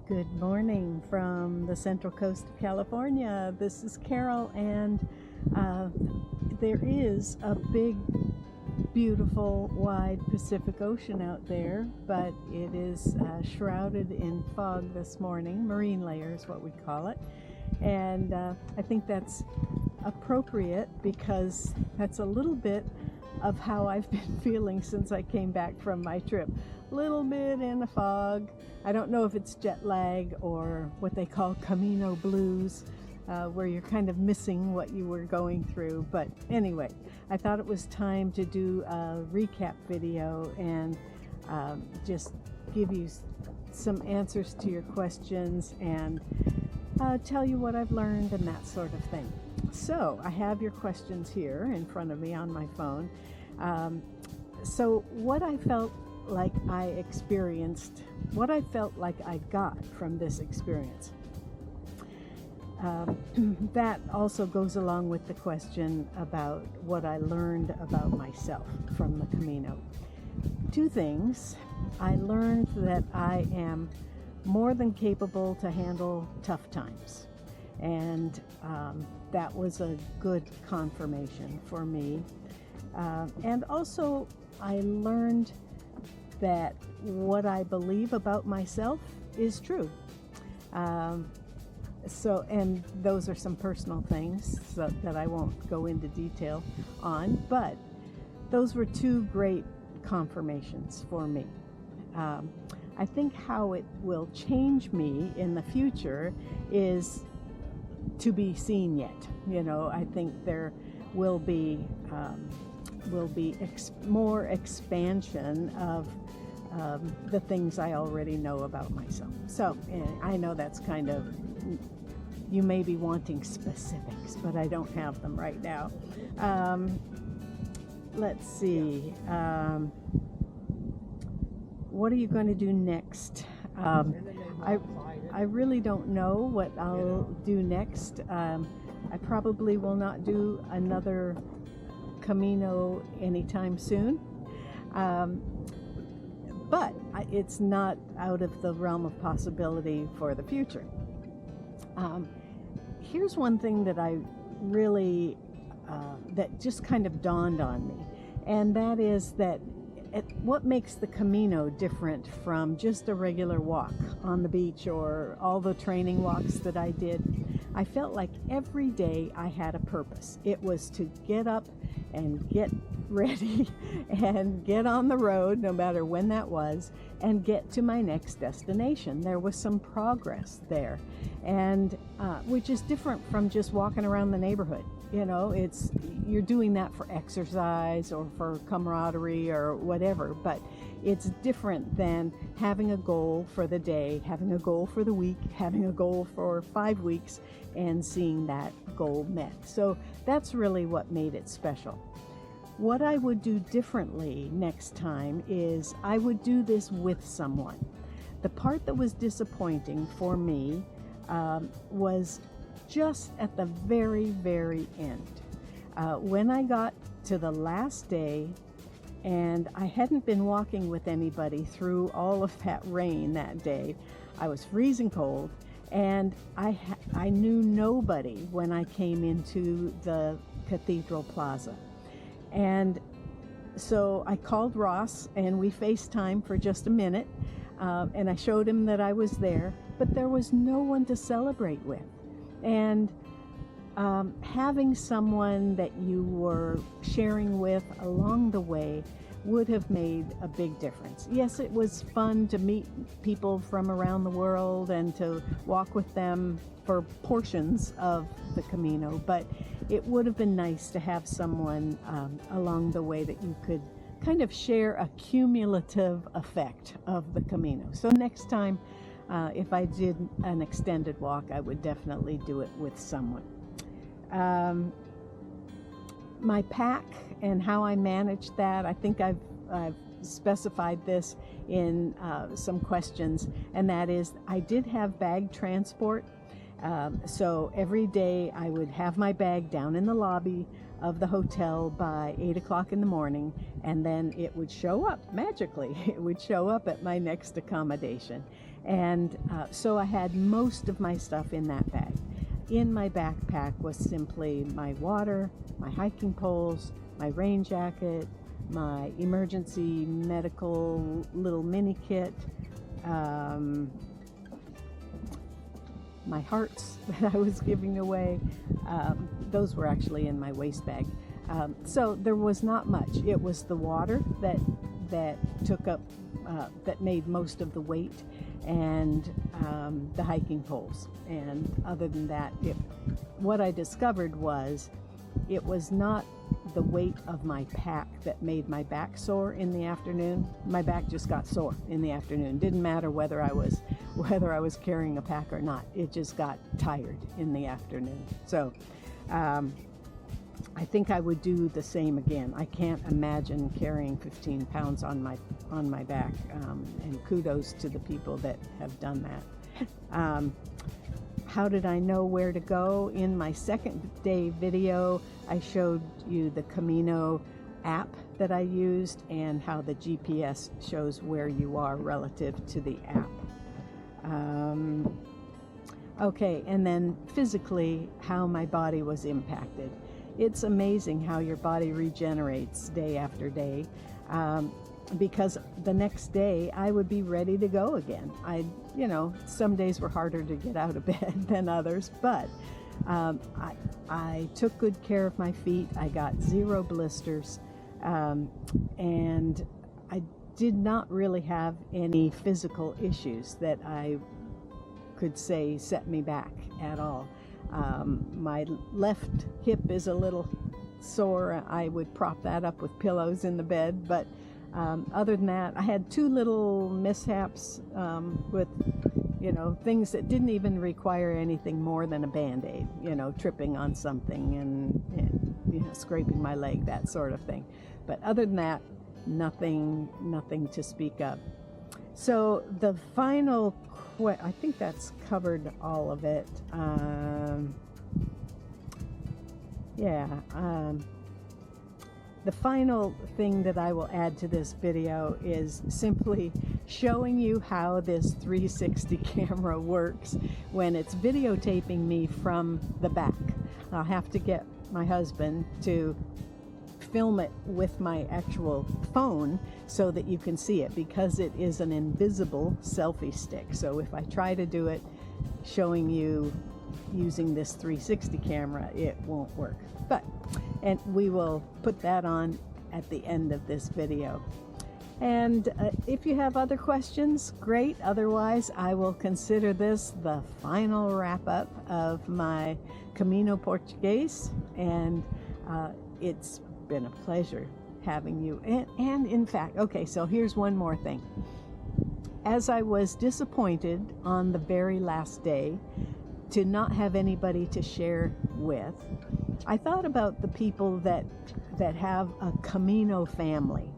Good morning from the Central Coast of California. This is Carol, and there is a big, beautiful, wide Pacific Ocean out there, but it is shrouded in fog this morning. Marine layer is what we call it. And I think that's appropriate because that's a little bit of how I've been feeling since I came back from my trip. A little bit in a fog. I don't know if it's jet lag or what they call CAMINO blues, where you're kind of missing what you were going through. But anyway, I thought it was time to do a recap video and just give you some answers to your questions and tell you what I've learned and that sort of thing. So I have your questions here in front of me on my phone. So what I felt like I experienced, what I felt like I got from this experience. That also goes along with the question about what I learned about myself from the Camino. Two things. I learned that I am more than capable to handle tough times. And that was a good confirmation for me. And also, I learned that what I believe about myself is true. And those are some personal things that I won't go into detail on, but those were two great confirmations for me. I think how it will change me in the future is to be seen yet. You know, I think there will be more expansion of the things I already know about myself. So I know that's kind of, you may be wanting specifics, but I don't have them right now. Let's see. What are you going to do next? I really don't know what I'll do next. I probably will not do another Camino anytime soon. But it's not out of the realm of possibility for the future. Here's one thing that I really, that just kind of dawned on me, and that is that what makes the Camino different from just a regular walk on the beach or all the training walks that I did. I felt like every day I had a purpose. It was to get up and get ready and get on the road, no matter when that was, and get to my next destination. There was some progress there, and which is different from just walking around the neighborhood. You know, you're doing that for exercise or for camaraderie or whatever, but it's different than having a goal for the day, having a goal for the week, having a goal for 5 weeks, and seeing that goal met. So that's really what made it special. What I would do differently next time is I would do this with someone. The part that was disappointing for me was just at the very, very end. When I got to the last day and I hadn't been walking with anybody through all of that rain that day, I was freezing cold, and I knew nobody when I came into the Cathedral Plaza. And so I called Ross and we FaceTimed for just a minute, and I showed him that I was there, but there was no one to celebrate with. And having someone that you were sharing with along the way would have made a big difference. Yes, it was fun to meet people from around the world and to walk with them for portions of the Camino, but it would have been nice to have someone along the way that you could kind of share a cumulative effect of the Camino. So next time, if I did an extended walk, I would definitely do it with someone. My pack and how I managed that, I think I've specified this in some questions, and that is I did have bag transport. So every day I would have my bag down in the lobby of the hotel by 8 o'clock in the morning, and then it would show up magically. It would show up at my next accommodation. And so I had most of my stuff in that bag. In my backpack was simply my water, my hiking poles, my rain jacket, my emergency medical little mini kit, my hearts that I was giving away. Those were actually in my waist bag. So there was not much. It was the water that took up, that made most of the weight, and the hiking poles. And other than that, what I discovered was it was not the weight of my pack that made my back sore in the afternoon. My back just got sore in the afternoon. Didn't matter whether I was carrying a pack or not. It just got tired in the afternoon. So I think I would do the same again. I can't imagine carrying 15 pounds on my back, and kudos to the people that have done that. How did I know where to go? In my second day video, I showed you the Camino app that I used and how the GPS shows where you are relative to the app. Okay, and then physically, how my body was impacted. It's amazing how your body regenerates day after day, because the next day I would be ready to go again. Some days were harder to get out of bed than others, but I took good care of my feet. I got 0 blisters, and I did not really have any physical issues that I could say set me back at all. My left hip is a little sore. I would prop that up with pillows in the bed, but other than that, I had 2 little mishaps with things that didn't even require anything more than a Band-Aid, tripping on something and scraping my leg, that sort of thing. But other than that, nothing to speak of. So the final I think that's covered all of it. The final thing that I will add to this video is simply showing you how this 360 camera works when it's videotaping me from the back. I'll have to get my husband to film it with my actual phone so that you can see it, because it is an invisible selfie stick. So if I try to do it showing you using this 360 camera, it won't work. And we will put that on at the end of this video. And if you have other questions, great. Otherwise, I will consider this the final wrap-up of my Camino Portugues, and it's been a pleasure having you. And in fact, okay, so here's one more thing. As I was disappointed on the very last day to not have anybody to share with, I thought about the people that have a Camino family,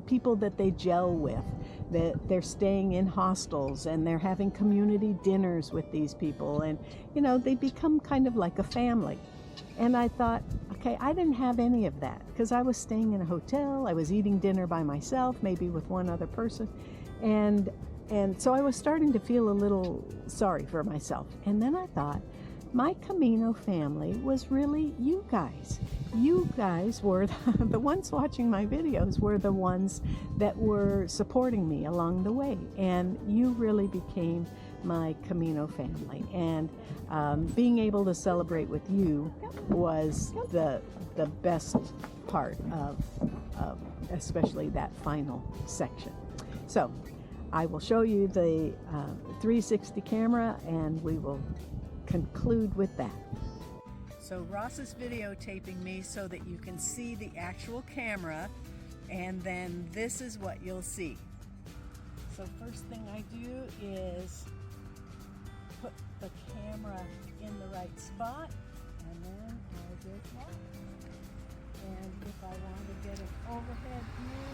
people that they gel with, that they're staying in hostels and they're having community dinners with these people, and they become kind of like a family. And I thought, okay, I didn't have any of that because I was staying in a hotel. I was eating dinner by myself, maybe with one other person. And so I was starting to feel a little sorry for myself. And then I thought, my Camino family was really you guys. You guys were the ones watching my videos, were the ones that were supporting me along the way. And you really became my Camino family. And being able to celebrate with you was the best part of especially that final section. So I will show you the 360 camera, and we will conclude with that. So Ross is videotaping me so that you can see the actual camera, and then this is what you'll see. So first thing I do is put the camera in the right spot, and then I just walk. And if I want to get an overhead view,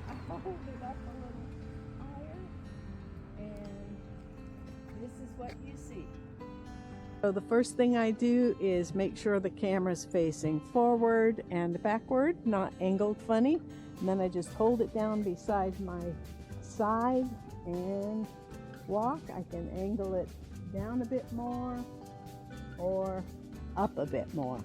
I hold it up a little higher, and this is what you see. So the first thing I do is make sure the camera's facing forward and backward, not angled funny. And then I just hold it down beside my side and walk. I can angle it down a bit more or up a bit more.